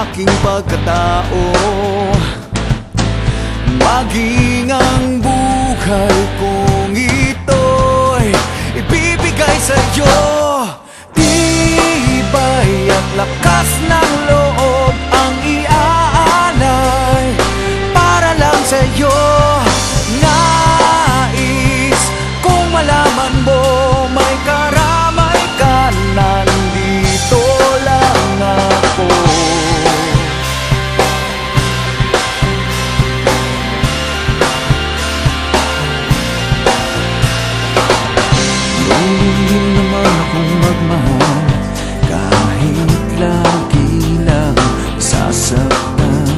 aking pagkatao, maging ang buhay kong ito'y ibibigay sa'yo. Tibay at lakas ng loob ang iaalay para lang sa'yo. Nais kung malaman mo may karamay ka, nandito lang ako. Marunong naman akong magmahal kahit lagi lang sasaktan.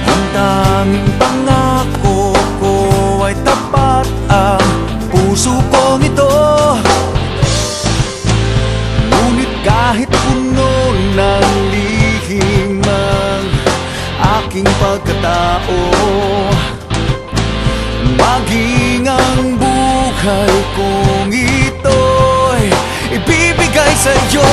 Ang tanging pangako ko ay tapat, ang puso kong ito. Ngunit kahit puno ng lihim ang aking pagkatao, maging ang buhay kong ito'y ibibigay sa'yo.